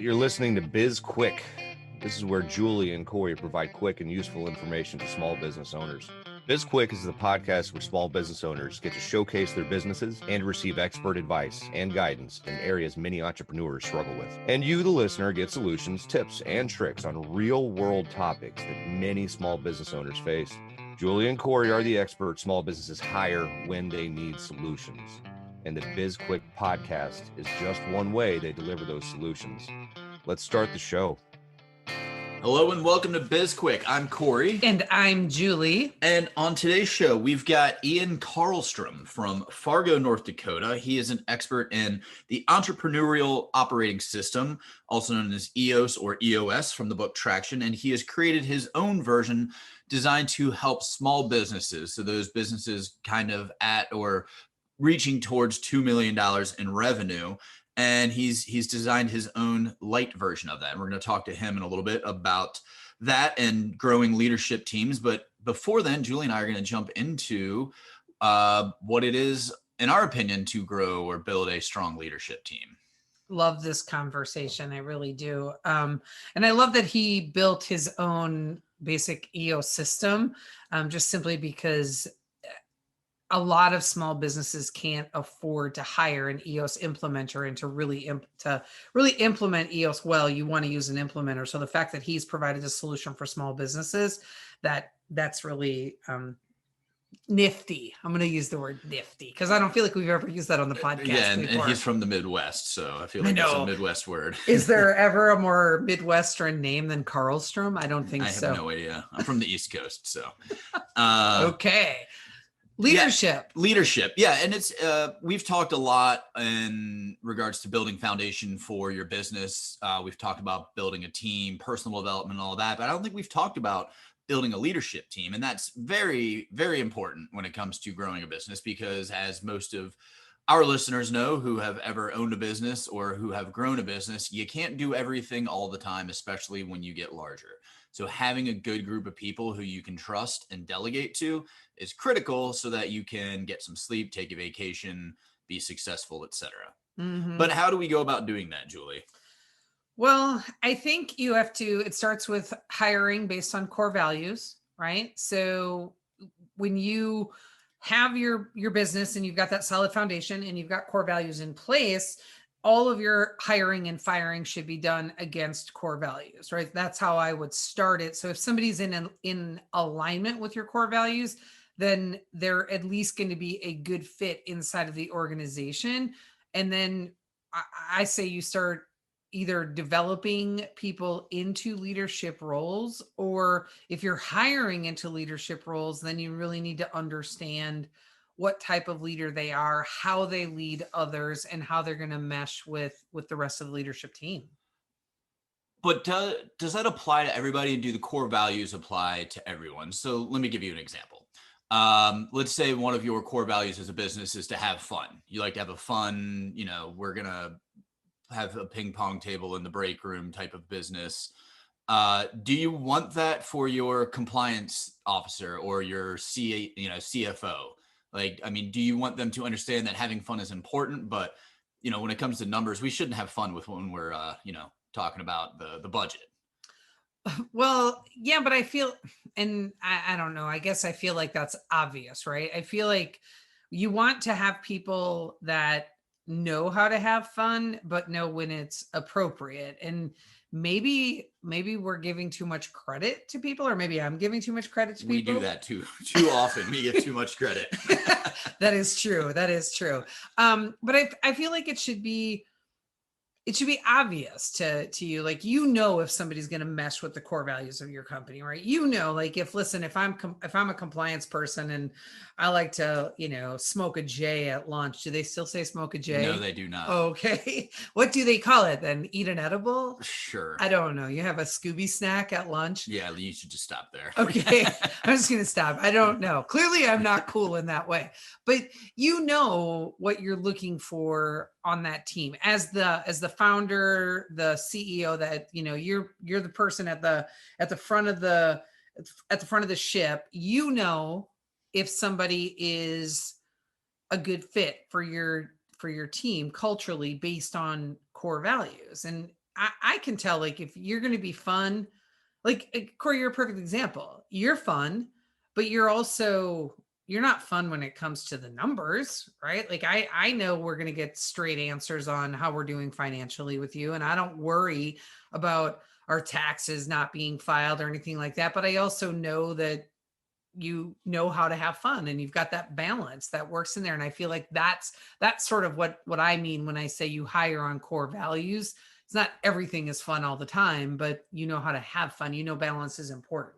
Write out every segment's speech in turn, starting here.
You're listening to BizQuik. This is where Julie and Corey provide quick and useful information to small business owners. BizQuik is the podcast where small business owners get to showcase their businesses and receive expert advice and guidance in areas many entrepreneurs struggle with. And you, the listener, get solutions, tips, and tricks on real-world topics that many small business owners face. Julie and Corey are the experts small businesses hire when they need solutions. And the BizQuik podcast is just one way they deliver those solutions. Let's start the show. Hello and welcome to BizQuik. I'm Corey. And I'm Julie. And on today's show, we've got Ian Carlstrom from Fargo, North Dakota. He is an expert in the Entrepreneurial Operating System, also known as EOS or EOS from the book Traction. And he has created his own version designed to help small businesses. So those businesses kind of at or reaching towards $2 million in revenue. And he's designed his own light version of that. And we're going to talk to him in a little bit about that and growing leadership teams. But before then, Julie and I are going to jump into what it is, in our opinion, to grow or build a strong leadership team. Love this conversation. I really do. And I love that he built his own basic EOS system, just simply because a lot of small businesses can't afford to hire an EOS implementer and to really implement EOS well. You want to use an implementer. So the fact that he's provided a solution for small businesses, that's really nifty. I'm going to use the word nifty because I don't feel like we've ever used that on the podcast. Yeah, and he's from the Midwest, so I feel like it's a Midwest word. Is there ever a more Midwestern name than Carlstrom? I don't think so. I have no idea. I'm from the East Coast, so. Okay. Leadership. Yeah. And it's, we've talked a lot in regards to building foundation for your business. We've talked about building a team, personal development, and all that, but I don't think we've talked about building a leadership team. And that's very, very important when it comes to growing a business, because as most of our listeners know who have ever owned a business or who have grown a business, you can't do everything all the time, especially when you get larger. So having a good group of people who you can trust and delegate to is critical so that you can get some sleep, take a vacation, be successful, etc. Mm-hmm. But how do we go about doing that, Julie? Well, I think it starts with hiring based on core values, right? So when you have your business and you've got that solid foundation and you've got core values in place, all of your hiring and firing should be done against core values, right? That's how I would start it. So if somebody's in alignment with your core values, then they're at least going to be a good fit inside of the organization. And then I say you start either developing people into leadership roles, or if you're hiring into leadership roles, then you really need to understand what type of leader they are, how they lead others, and how they're going to mesh with the rest of the leadership team. But does that apply to everybody? Do the core values apply to everyone? So let me give you an example. Let's say one of your core values as a business is to have fun. You like to have a fun, we're going to have a ping pong table in the break room type of business. Do you want that for your compliance officer or your CFO? Do you want them to understand that having fun is important, but, when it comes to numbers, we shouldn't have fun with when we're, talking about the budget. Well, yeah, but I feel, and I don't know, I guess I feel like that's obvious, right? I feel like you want to have people that know how to have fun, but know when it's appropriate. And maybe we're giving too much credit to people, or maybe I'm giving too much credit to people. We do that too often. We give too much credit. That is true. But I feel like it should be obvious to you, like, if somebody's going to mesh with the core values of your company, right? If I'm a compliance person and I like to, smoke a J at lunch, do they still say smoke a J? No, they do not. Okay. What do they call it then? Eat an edible? Sure. I don't know. You have a Scooby snack at lunch? Yeah, you should just stop there. Okay. I'm just going to stop. I don't know. Clearly I'm not cool in that way, but what you're looking for on that team as the founder, the CEO, that you're the person at the front of the ship. If somebody is a good fit for your team culturally based on core values. And I can tell, like, if you're going to be fun, like Corey, you're a perfect example. You're fun, but you're not fun when it comes to the numbers, right? Like I know we're going to get straight answers on how we're doing financially with you. And I don't worry about our taxes not being filed or anything like that. But I also know that you know how to have fun and you've got that balance that works in there. And I feel like that's sort of what I mean when I say you hire on core values. It's not everything is fun all the time, but you know how to have fun. You know, balance is important.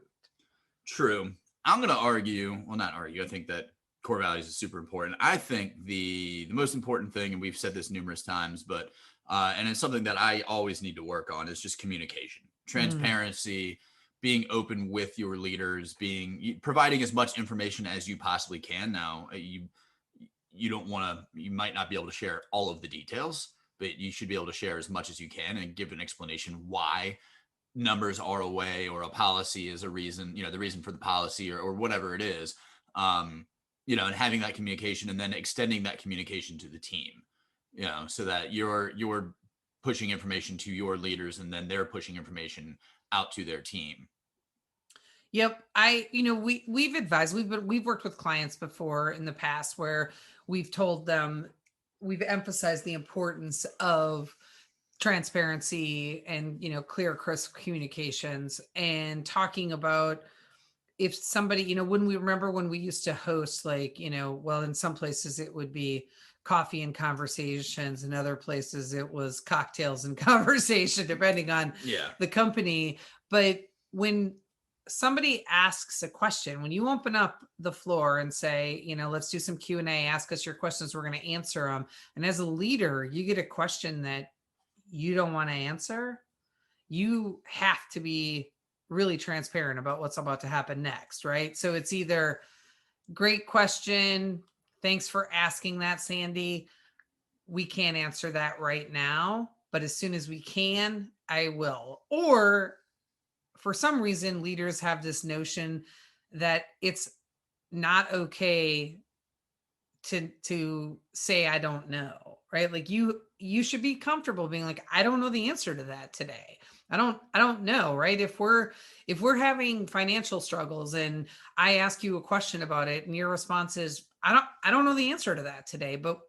True. I'm going to argue, well, not argue. I think that core values is super important. I think the most important thing, and we've said this numerous times, but and it's something that I always need to work on, is just communication, transparency, being open with your leaders, providing as much information as you possibly can. Now, you don't want to, you might not be able to share all of the details, but you should be able to share as much as you can and give an explanation why numbers are a way, or a policy is a reason, the reason for the policy, or whatever it is, and having that communication, and then extending that communication to the team, so that you're pushing information to your leaders, and then they're pushing information out to their team. Yep. We've advised, we've worked with clients before in the past where we've told them, we've emphasized the importance of transparency and, clear, crisp communications, and talking about if somebody, when we used to host, like, well, in some places it would be coffee and conversations, and other places it was cocktails and conversation, depending on the company. But when somebody asks a question, when you open up the floor and say, let's do some Q&A, ask us your questions, we're going to answer them. And as a leader, you get a question that you don't want to answer, you have to be really transparent about what's about to happen next, right? So it's either great question, thanks for asking that, Sandy, we can't answer that right now, but as soon as we can, I will. Or for some reason, leaders have this notion that it's not okay to say, I don't know, right? Like you should be comfortable being like, I don't know the answer to that today. I don't know, right? If we're having financial struggles and I ask you a question about it and your response is, I don't know the answer to that today, but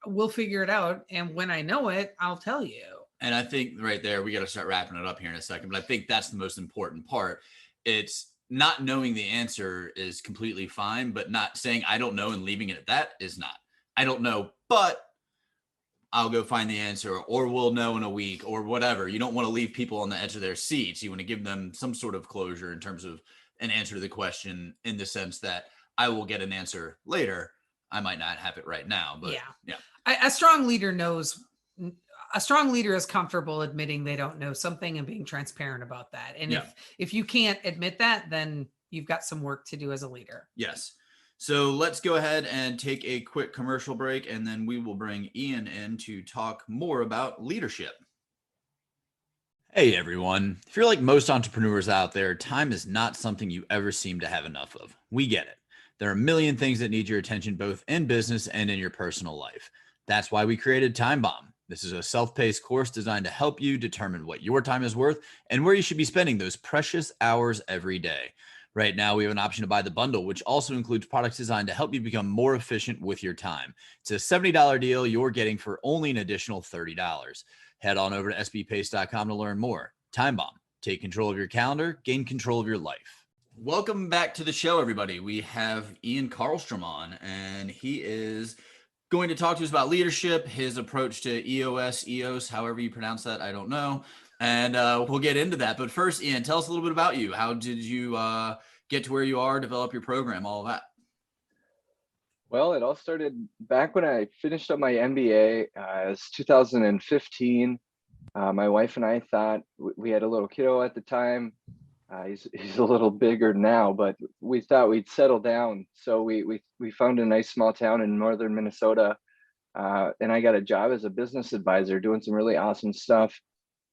we'll figure it out. And when I know it, I'll tell you. And I think right there, we got to start wrapping it up here in a second, but I think that's the most important part. It's not knowing the answer is completely fine, but not saying I don't know and leaving it at that is not. I don't know, but I'll go find the answer, or we'll know in a week, or whatever. You don't want to leave people on the edge of their seats. You want to give them some sort of closure in terms of an answer to the question, in the sense that I will get an answer later. I might not have it right now, but yeah. A strong leader knows. A strong leader is comfortable admitting they don't know something and being transparent about that. And if you can't admit that, then you've got some work to do as a leader. Yes. So let's go ahead and take a quick commercial break, and then we will bring Ian in to talk more about leadership. Hey, everyone. If you're like most entrepreneurs out there, time is not something you ever seem to have enough of. We get it. There are a million things that need your attention, both in business and in your personal life. That's why we created Time Bomb. This is a self-paced course designed to help you determine what your time is worth and where you should be spending those precious hours every day. Right now, we have an option to buy the bundle, which also includes products designed to help you become more efficient with your time. It's a $70 deal you're getting for only an additional $30. Head on over to sbpace.com to learn more. Time Bomb. Take control of your calendar, gain control of your life. Welcome back to the show, everybody. We have Ian Carlstrom on, and he is going to talk to us about leadership, his approach to EOS, however you pronounce that, I don't know. And we'll get into that. But first, Ian, tell us a little bit about you. How did you get to where you are, develop your program, all of that? Well, it all started back when I finished up my MBA. It was 2015. My wife and I thought, we had a little kiddo at the time. He's a little bigger now, but we thought we'd settle down. So we found a nice small town in northern Minnesota, and I got a job as a business advisor doing some really awesome stuff.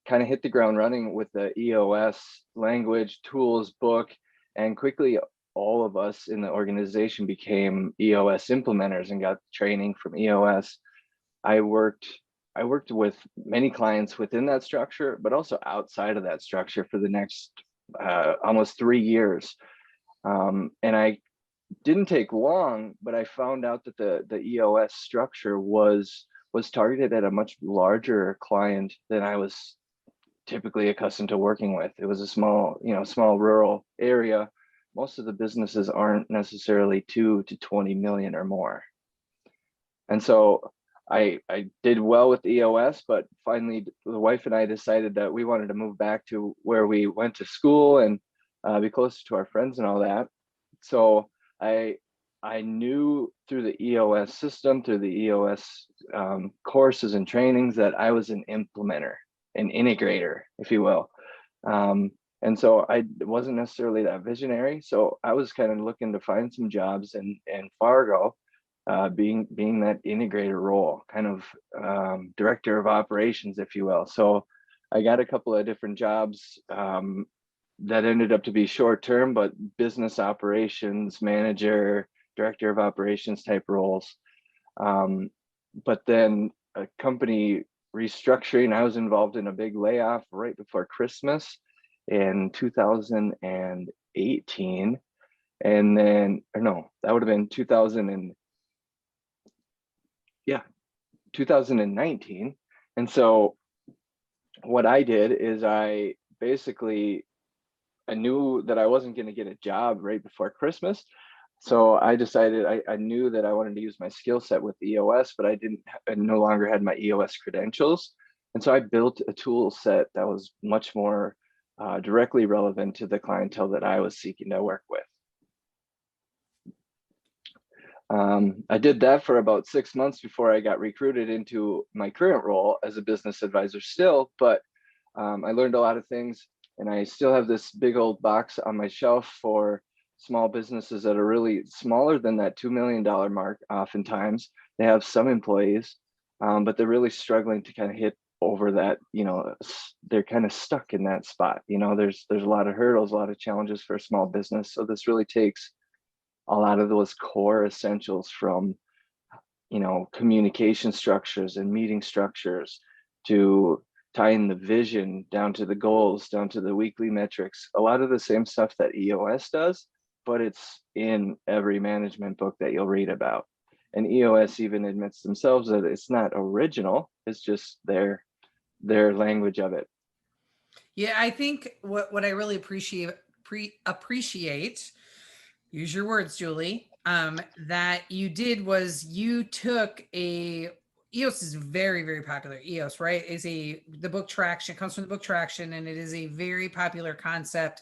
Kind of hit the ground running with the EOS language, tools, book, and quickly all of us in the organization became EOS implementers and got training from EOS. I worked I worked with many clients within that structure, but also outside of that structure for the next almost 3 years. And I didn't take long, but I found out that the EOS structure was targeted at a much larger client than I was typically accustomed to working with. It was a small rural area. Most of the businesses aren't necessarily 2 to 20 million or more. And so I did well with EOS, but finally the wife and I decided that we wanted to move back to where we went to school and be closer to our friends and all that. So I knew through the EOS system, through the EOS courses and trainings, that I was an implementer, an integrator, if you will. And so I wasn't necessarily that visionary. So I was kind of looking to find some jobs in Fargo, being that integrator role, kind of director of operations, if you will. So I got a couple of different jobs that ended up to be short term, but business operations manager, director of operations type roles. But then a company restructuring, I was involved in a big layoff right before Christmas in 2018. And then, or no, that would have been 2019. And so what I did is I knew that I wasn't going to get a job right before Christmas. So I decided I knew that I wanted to use my skill set with EOS, but I no longer had my EOS credentials. And so I built a tool set that was much more directly relevant to the clientele that I was seeking to work with. I did that for about 6 months before I got recruited into my current role as a business advisor still, but I learned a lot of things, and I still have this big old box on my shelf for small businesses that are really smaller than that $2 million mark. Oftentimes they have some employees, but they're really struggling to kind of hit over that, they're kind of stuck in that spot. There's a lot of hurdles, a lot of challenges for a small business. So this really takes a lot of those core essentials from, communication structures and meeting structures, to tying the vision down to the goals, down to the weekly metrics, a lot of the same stuff that EOS does, but it's in every management book that you'll read about. And EOS even admits themselves that it's not original, it's just their language of it. Yeah, I think what I really appreciate, use your words, Julie, that you did was you took EOS is very, very popular. EOS, right, is the book Traction, comes from the book Traction, and it is a very popular concept.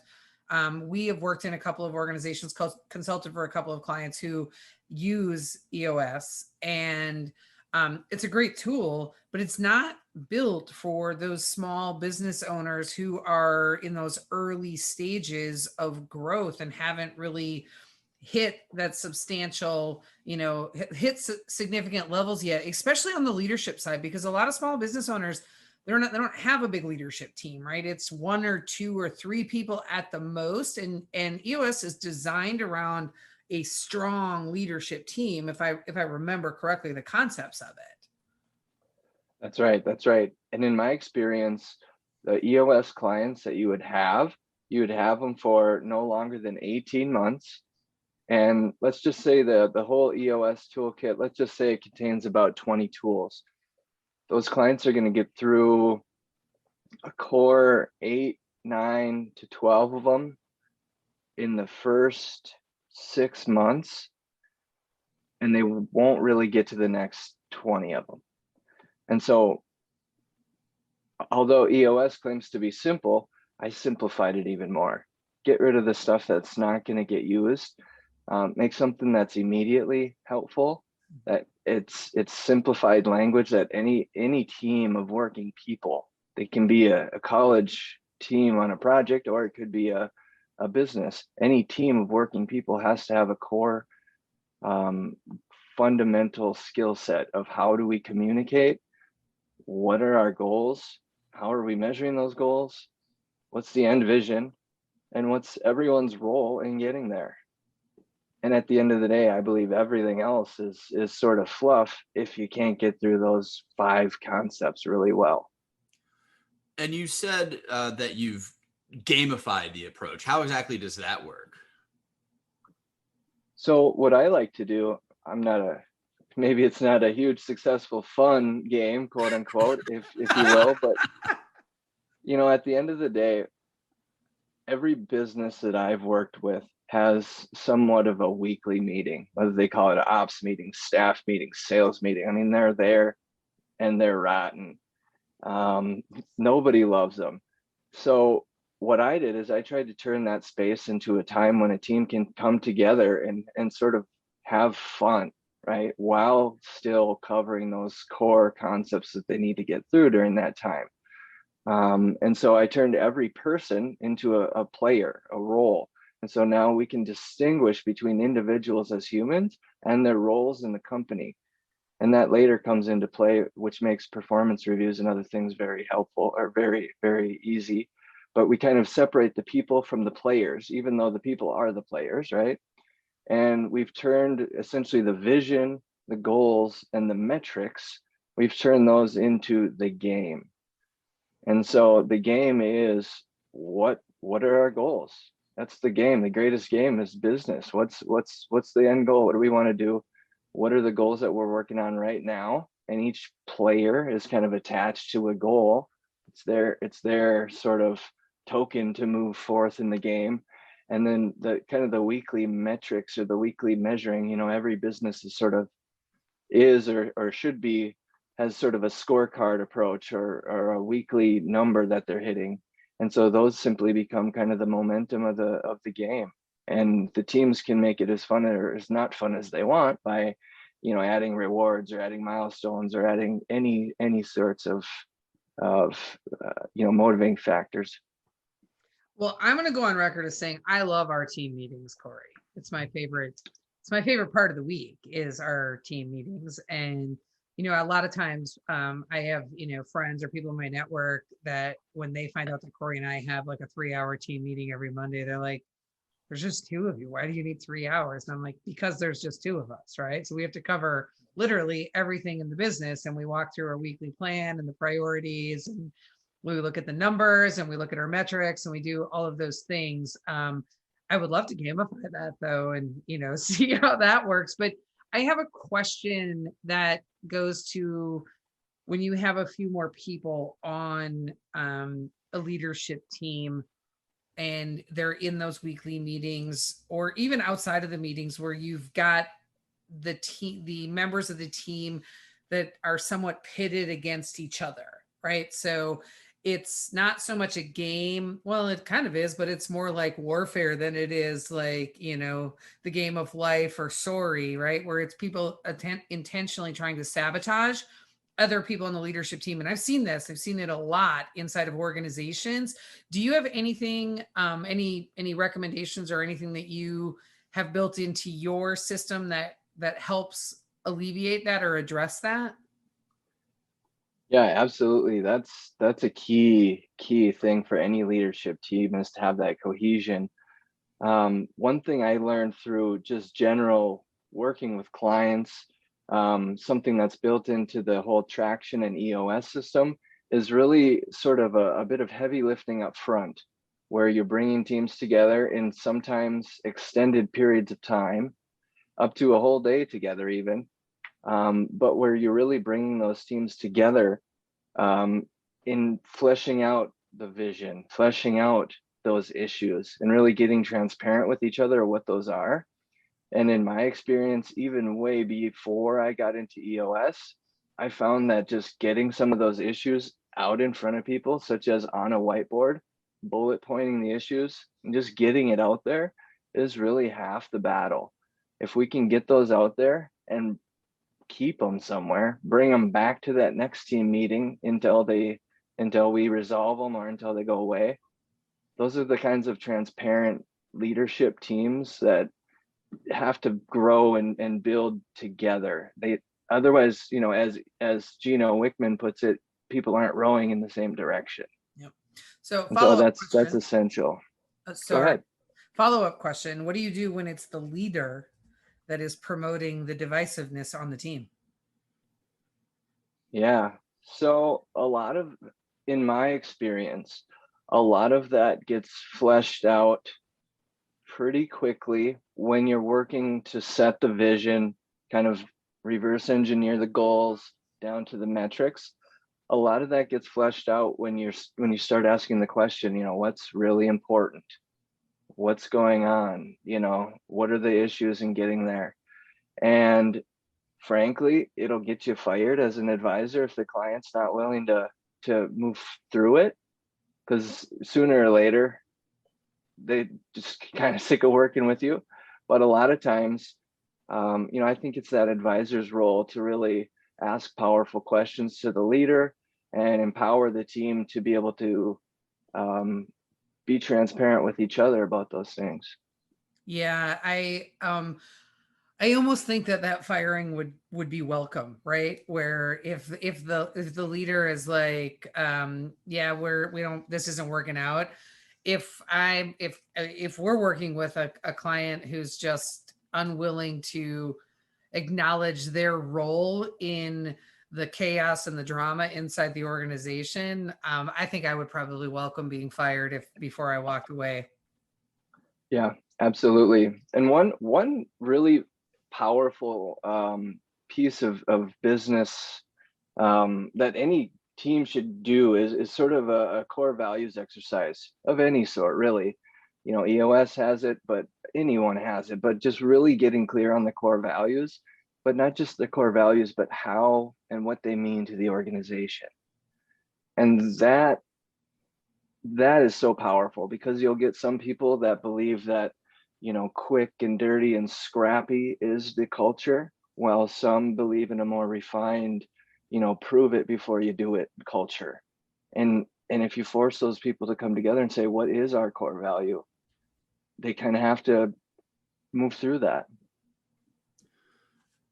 We have worked in a couple of organizations, consulted for a couple of clients who use EOS, and it's a great tool, but it's not built for those small business owners who are in those early stages of growth and haven't really hit that substantial, hit significant levels yet, especially on the leadership side, because a lot of small business owners, they don't have a big leadership team, right? It's 1 or 2 or 3 people at the most. And EOS is designed around a strong leadership team. If I remember correctly, the concepts of it. That's right. And in my experience, the EOS clients that you would have them for no longer than 18 months. And let's just say the whole EOS toolkit, let's just say it contains about 20 tools. Those clients are going to get through a core 8, 9 to 12 of them in the first 6 months, and they won't really get to the next 20 of them. And so, although EOS claims to be simple, I simplified it even more. Get rid of the stuff that's not going to get used. Make something that's immediately helpful, that it's simplified language that any team of working people, they can be a college team on a project, or it could be a business. Any team of working people has to have a core fundamental skill set of how do we communicate, what are our goals, how are we measuring those goals, what's the end vision, and what's everyone's role in getting there. And at the end of the day, I believe everything else is sort of fluff if you can't get through those 5 concepts really well. And you said that you've gamified the approach. How exactly does that work? So what I like to do, maybe it's not a huge successful fun game, quote unquote, if you will, but at the end of the day, every business that I've worked with has somewhat of a weekly meeting, whether they call it an ops meeting, staff meeting, sales meeting. I mean, they're there and they're rotten. Nobody loves them. So what I did is I tried to turn that space into a time when a team can come together and sort of have fun, right? While still covering those core concepts that they need to get through during that time. And so I turned every person into a player, a role. And so now we can distinguish between individuals as humans and their roles in the company. And that later comes into play, which makes performance reviews and other things very helpful, or very, very easy. But we kind of separate the people from the players, even though the people are the players, right? And we've turned essentially the vision, the goals, and the metrics, we've turned those into the game. And so the game is what are our goals? That's the game. The greatest game is business. What's the end goal? What do we want to do? What are the goals that we're working on right now? And each player is kind of attached to a goal. It's their sort of token to move forth in the game. And then the kind of the weekly metrics or the weekly measuring, every business is sort of or should be, has sort of a scorecard approach or a weekly number that they're hitting. And so those simply become kind of the momentum of the game. And the teams can make it as fun or as not fun as they want by, adding rewards or adding milestones or adding any sorts of motivating factors. Well, I'm going to go on record as saying I love our team meetings, Corey. It's my favorite. It's my favorite part of the week is our team meetings. And, a lot of times I have, friends or people in my network that when they find out that Corey and I have like a 3-hour team meeting every Monday, they're like, there's just 2 of you. Why do you need 3 hours? And I'm like, because there's just 2 of us, right? So we have to cover literally everything in the business. And we walk through our weekly plan and the priorities, and we look at the numbers and we look at our metrics and we do all of those things. I would love to gamify that though, and, see how that works. But I have a question that goes to when you have a few more people on a leadership team and they're in those weekly meetings or even outside of the meetings where you've got the members of the team that are somewhat pitted against each other, right? So it's not so much a game. Well, it kind of is, but it's more like warfare than it is like, the game of life or sorry, right? Where it's people intentionally trying to sabotage other people on the leadership team. And I've seen it a lot inside of organizations. Do you have anything, any recommendations or anything that you have built into your system that helps alleviate that or address that? Yeah, absolutely. That's a key thing for any leadership team is to have that cohesion. One thing I learned through just general working with clients, something that's built into the whole traction and EOS system is really sort of a bit of heavy lifting up front, where you're bringing teams together in sometimes extended periods of time, up to a whole day together even. But where you're really bringing those teams together in fleshing out the vision, fleshing out those issues, and really getting transparent with each other what those are. And in my experience, even way before I got into EOS, I found that just getting some of those issues out in front of people, such as on a whiteboard, bullet pointing the issues, and just getting it out there is really half the battle. If we can get those out there and keep them somewhere, bring them back to that next team meeting until we resolve them or until they go away. Those are the kinds of transparent leadership teams that have to grow and build together. Otherwise, as Gino Wickman puts it, people aren't rowing in the same direction. Yep. So that's essential. Sorry. Follow-up question. What do you do when it's the leader that is promoting the divisiveness on the team? Yeah. So in my experience, a lot of that gets fleshed out pretty quickly when you're working to set the vision, kind of reverse engineer the goals down to the metrics. A lot of that gets fleshed out when you start asking the question, what's really important? What's going on? What are the issues in getting there? And frankly, it'll get you fired as an advisor if the client's not willing to move through it, because sooner or later they just kind of sick of working with you. But a lot of times, I think it's that advisor's role to really ask powerful questions to the leader and empower the team to be able to be transparent with each other about those things. Yeah, I almost think that firing would be welcome, right? Where if the leader is like, yeah, we don't, this isn't working out. If we're working with a client who's just unwilling to acknowledge their role in the chaos and the drama inside the organization, I think I would probably welcome being fired before I walked away. Yeah, absolutely. And one really powerful piece of business that any team should do is sort of a core values exercise of any sort, really. EOS has it, but anyone has it, but just really getting clear on the core values, but not just the core values, but how and what they mean to the organization. And that is so powerful, because you'll get some people that believe that, quick and dirty and scrappy is the culture, while some believe in a more refined, prove it before you do it culture. And if you force those people to come together and say, what is our core value? They kind of have to move through that.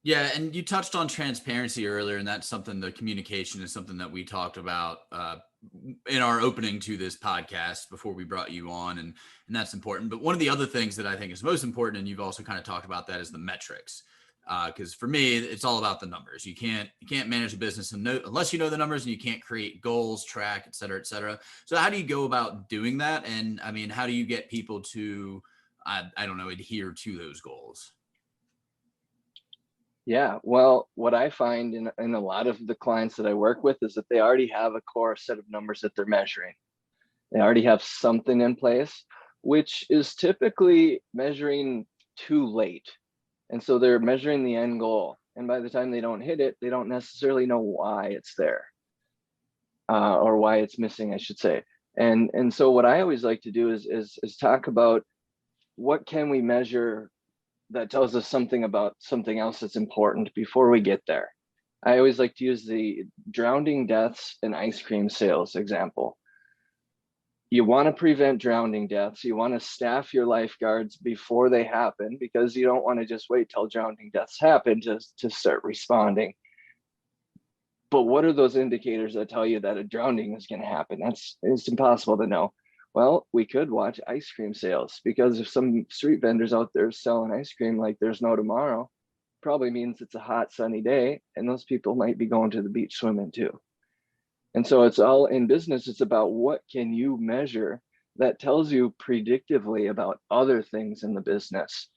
Yeah, and you touched on transparency earlier, and that's something, the communication is something that we talked about in our opening to this podcast before we brought you on, and that's important. But one of the other things that I think is most important, and you've also kind of talked about that, is the metrics. Because for me, it's all about the numbers. You can't manage a business unless you know the numbers, and you can't create goals, track, et cetera, et cetera. So how do you go about doing that? And I mean, how do you get people to, I don't know, adhere to those goals? Yeah, well, what I find in a lot of the clients that I work with is that they already have a core set of numbers that they're measuring. They already have something in place, which is typically measuring too late. And so they're measuring the end goal. And by the time they don't hit it, they don't necessarily know why it's there, or why it's missing, I should say. And so what I always like to do is talk about what can we measure that tells us something about something else that's important before we get there. I always like to use the drowning deaths and ice cream sales example. You want to prevent drowning deaths. You want to staff your lifeguards before they happen, because you don't want to just wait till drowning deaths happen to start responding. But what are those indicators that tell you that a drowning is going to happen? It's impossible to know. Well, we could watch ice cream sales, because if some street vendors out there selling ice cream like there's no tomorrow, probably means it's a hot sunny day, and those people might be going to the beach swimming too. And so it's all in business. It's about what can you measure that tells you predictively about other things in the business.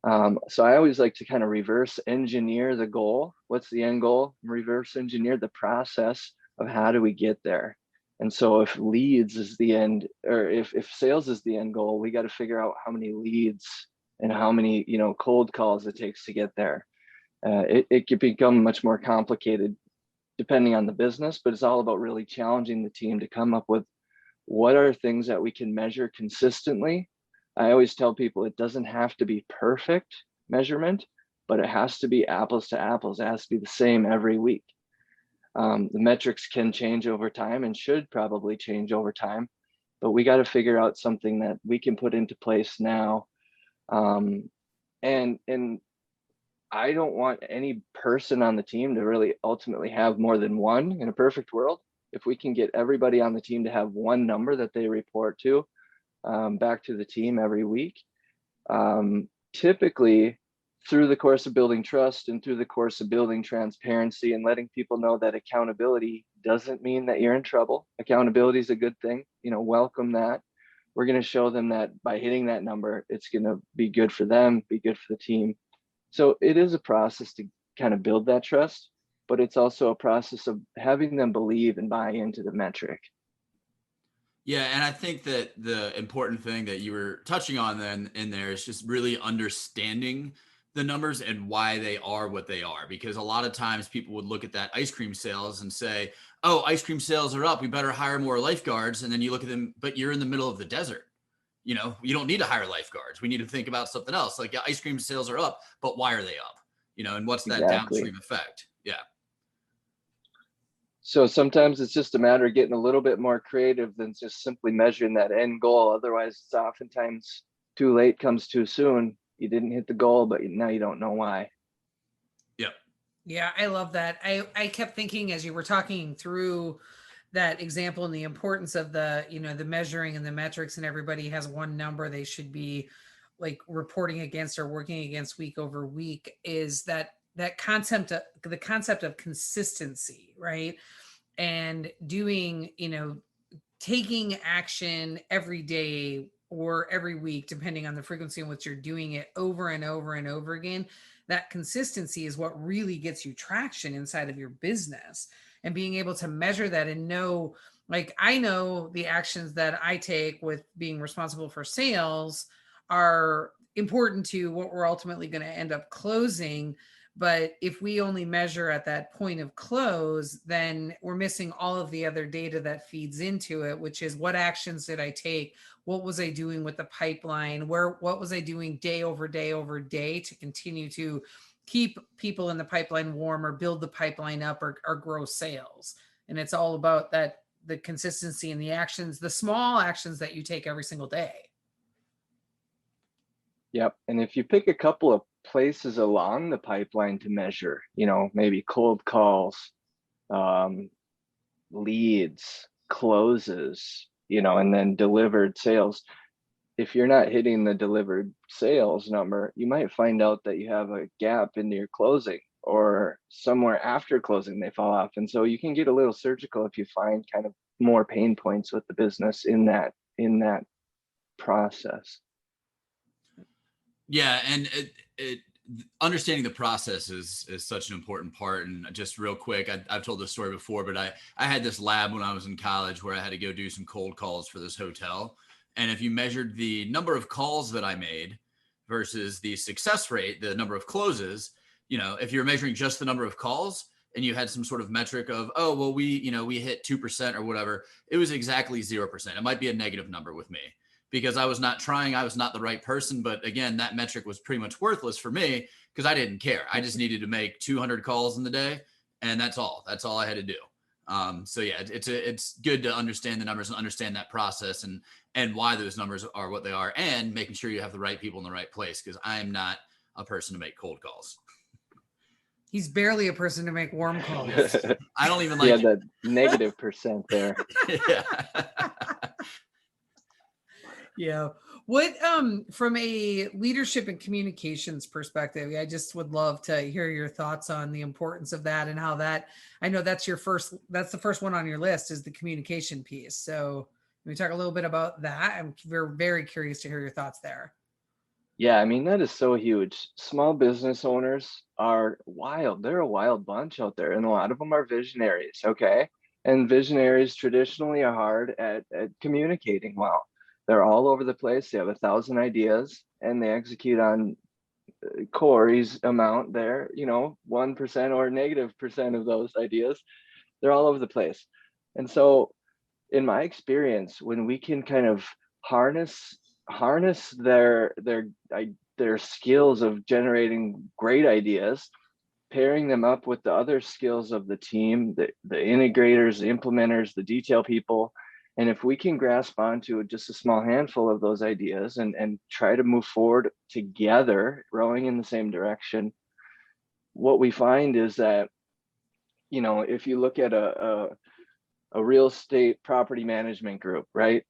So I always like to kind of reverse engineer the goal. What's the end goal? Reverse engineer the process of how do we get there. And so if leads is the end, or if sales is the end goal, we got to figure out how many leads and how many, cold calls it takes to get there. It can become much more complicated depending on the business, but it's all about really challenging the team to come up with what are things that we can measure consistently. I always tell people it doesn't have to be perfect measurement, but it has to be apples to apples. It has to be the same every week. The metrics can change over time and should probably change over time, but we got to figure out something that we can put into place now. And I don't want any person on the team to really ultimately have more than one. In a perfect world, if we can get everybody on the team to have one number that they report to, back to the team every week, typically through the course of building trust and through the course of building transparency and letting people know that accountability doesn't mean that you're in trouble. Accountability is a good thing, welcome that. We're going to show them that by hitting that number, it's going to be good for them, be good for the team. So it is a process to kind of build that trust, but it's also a process of having them believe and buy into the metric. Yeah, and I think that the important thing that you were touching on then in there is just really understanding the numbers and why they are what they are. Because a lot of times people would look at that ice cream sales and say, oh, ice cream sales are up, we better hire more lifeguards. And then you look at them, but you're in the middle of the desert. You don't need to hire lifeguards. We need to think about something else. Like, yeah, ice cream sales are up, but why are they up? And what's that downstream effect? Yeah. So sometimes it's just a matter of getting a little bit more creative than just simply measuring that end goal. Otherwise, it's oftentimes too late, comes too soon. You didn't hit the goal, but now you don't know why. Yep. Yeah, I love that. I kept thinking as you were talking through that example and the importance of the, the measuring and the metrics, and everybody has one number they should be like reporting against or working against week over week, is that concept of the concept of consistency, right? And doing, taking action every day or every week, depending on the frequency in which you're doing it over and over and over again. That consistency is what really gets you traction inside of your business, and being able to measure that and know, like, I know the actions that I take with being responsible for sales are important to what we're ultimately going to end up closing. But if we only measure at that point of close, then we're missing all of the other data that feeds into it, which is what actions did I take? What was I doing with the pipeline? What was I doing day over day over day to continue to keep people in the pipeline warm or build the pipeline up or grow sales? And it's all about that, the consistency and the actions, the small actions that you take every single day. Yep. And if you pick a couple of places along the pipeline to measure, maybe cold calls, leads, closes, and then delivered sales. If you're not hitting the delivered sales number, you might find out that you have a gap in your closing, or somewhere after closing they fall off. And so you can get a little surgical if you find kind of more pain points with the business in that process. Yeah, and understanding the process is such an important part. And just real quick, I've told this story before, but I had this lab when I was in college where I had to go do some cold calls for this hotel. And if you measured the number of calls that I made versus the success rate, the number of closes, if you're measuring just the number of calls and you had some sort of metric of, oh, well, we hit 2% or whatever, it was exactly 0%. It might be a negative number with me, because I was not trying, I was not the right person. But again, that metric was pretty much worthless for me because I didn't care. I just needed to make 200 calls in the day, and that's all I had to do. So yeah, it's good to understand the numbers and understand that process and why those numbers are what they are, and making sure you have the right people in the right place, because I am not a person to make cold calls. He's barely a person to make warm calls. I don't even like that negative percent there. Yeah. Yeah. What, from a leadership and communications perspective, I just would love to hear your thoughts on the importance of that and how that, I know that's the first one on your list, is the communication piece. So can we talk a little bit about that? I'm very curious to hear your thoughts there. Yeah, I mean, that is so huge. Small business owners are wild. They're a wild bunch out there, and a lot of them are visionaries. Okay. And visionaries traditionally are hard at communicating well. They're all over the place. They have 1,000 ideas, and they execute on Corey's amount there, 1% or negative percent of those ideas. They're all over the place. And so in my experience, when we can kind of harness their skills of generating great ideas, pairing them up with the other skills of the team, the integrators, the implementers, the detail people, and if we can grasp onto just a small handful of those ideas and try to move forward together, rowing in the same direction, what we find is that, if you look at a real estate property management group, right?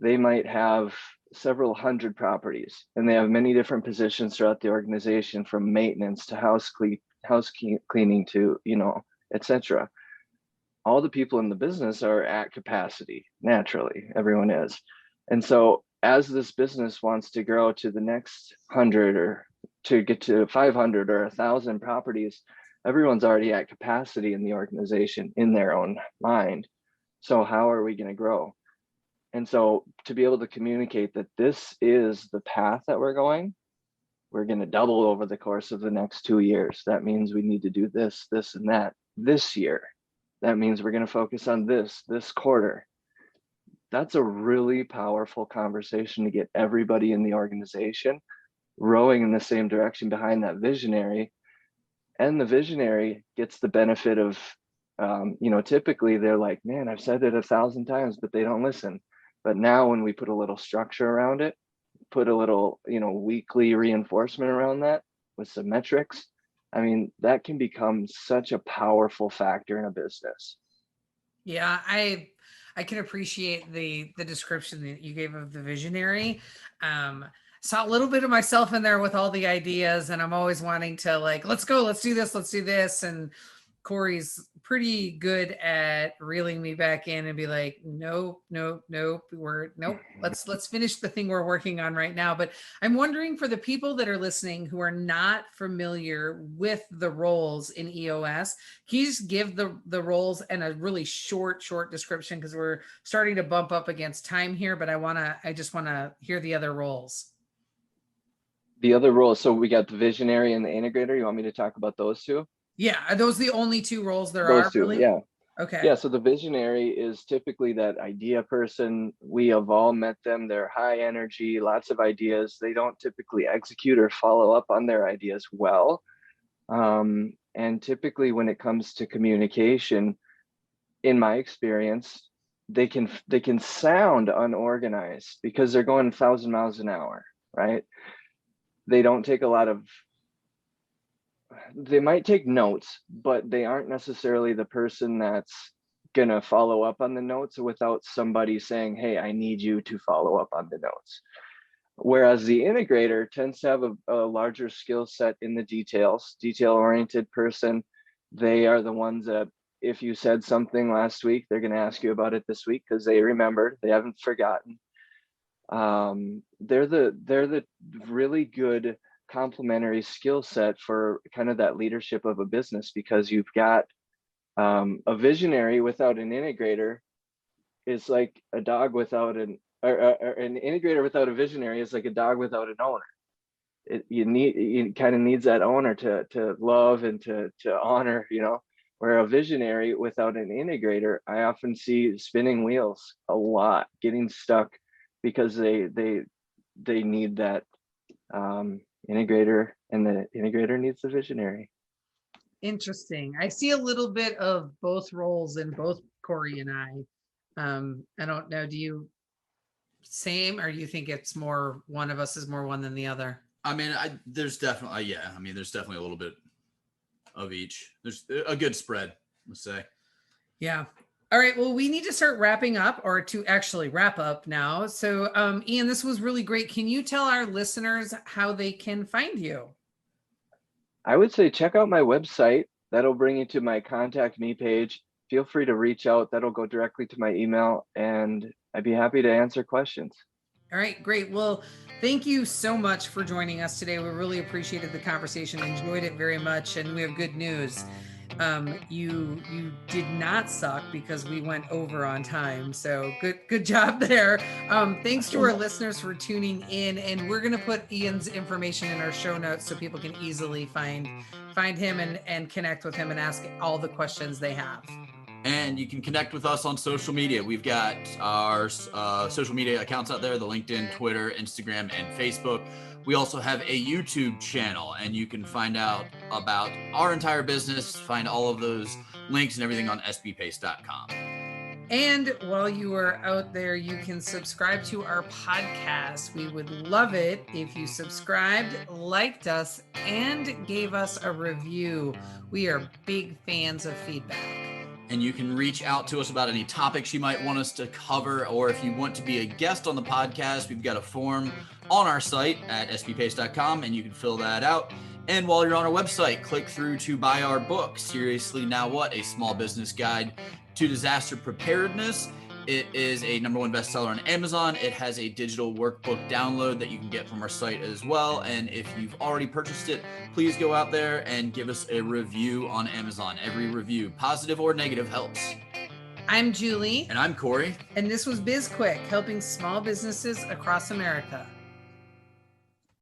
They might have several hundred properties, and they have many different positions throughout the organization, from maintenance to house cleaning to, etc. All the people in the business are at capacity. Naturally, everyone is. And so as this business wants to grow to the next 100 or to get to 500 or 1,000 properties, everyone's already at capacity in the organization in their own mind. So how are we going to grow? And so to be able to communicate that this is the path that we're going to double over the course of the next 2 years. That means we need to do this, this, and that this year. That means we're going to focus on this quarter. That's a really powerful conversation to get everybody in the organization rowing in the same direction behind that visionary. And the visionary gets the benefit of, typically they're like, man, I've said it 1,000 times, but they don't listen. But now when we put a little structure around it, put a little, weekly reinforcement around that with some metrics, I mean, that can become such a powerful factor in a business. Yeah, I can appreciate the description that you gave of the visionary. Saw a little bit of myself in there with all the ideas, and I'm always wanting to like, let's go, let's do this. And Corey's pretty good at reeling me back in and be like, nope. Let's finish the thing we're working on right now. But I'm wondering, for the people that are listening who are not familiar with the roles in EOS, can you just give the roles and a really short description, because we're starting to bump up against time here, but I just want to hear the other roles. The other roles, so we got the visionary and the integrator. You want me to talk about those two? Yeah, are those the only two roles there Those are? two, really? yeah. Okay. Yeah, so the visionary is typically that idea person. We have all met them. They're high energy, lots of ideas. They don't typically execute or follow up on their ideas well. And typically when it comes to communication, in my experience, they can sound unorganized because they're going 1,000 miles an hour, right? They don't take they might take notes, but they aren't necessarily the person that's going to follow up on the notes without somebody saying, hey, I need you to follow up on the notes. Whereas the integrator tends to have a larger skill set in the details, detail-oriented person. They are the ones that if you said something last week, they're going to ask you about it this week because they remembered, they haven't forgotten. They're the really good complementary skill set for kind of that leadership of a business, because you've got a visionary without an integrator is like a dog without an integrator without a visionary is like a dog without an owner. You kind of needs that owner to love and to honor, where a visionary without an integrator, I often see spinning wheels a lot, getting stuck because they need that integrator, and the integrator needs the visionary. Interesting. I see a little bit of both roles in both Corey and I. I don't know. Do you same, or do you think it's more one of us is more one than the other? I mean, there's definitely there's definitely a little bit of each. There's a good spread, let's say. Yeah. All right. Well, we need to start wrapping up, or to actually wrap up now. So, Ian, this was really great. Can you tell our listeners how they can find you? I would say check out my website. That'll bring you to my contact me page. Feel free to reach out. That'll go directly to my email, and I'd be happy to answer questions. All right, great. Well, thank you so much for joining us today. We really appreciated the conversation, enjoyed it very much, and we have good news. You did not suck because we went over on time. So good job there. Thanks to our listeners for tuning in, and we're going to put Ian's information in our show notes so people can easily find him and connect with him and ask all the questions they have. And you can connect with us on social media. We've got our social media accounts out there, the LinkedIn, Twitter, Instagram, and Facebook. We also have a YouTube channel, and you can find out about our entire business, find all of those links and everything on sbpace.com. And while you are out there, you can subscribe to our podcast. We would love it if you subscribed, liked us, and gave us a review. We are big fans of feedback. And you can reach out to us about any topics you might want us to cover, or if you want to be a guest on the podcast, we've got a form on our site at sbpace.com, and you can fill that out. And while you're on our website, click through to buy our book, Seriously Now What? A Small Business Guide to Disaster Preparedness. It is a #1 bestseller on Amazon. It has a digital workbook download that you can get from our site as well. And if you've already purchased it, please go out there and give us a review on Amazon. Every review, positive or negative, helps. I'm Julie. And I'm Corey. And this was BizQuik, helping small businesses across America.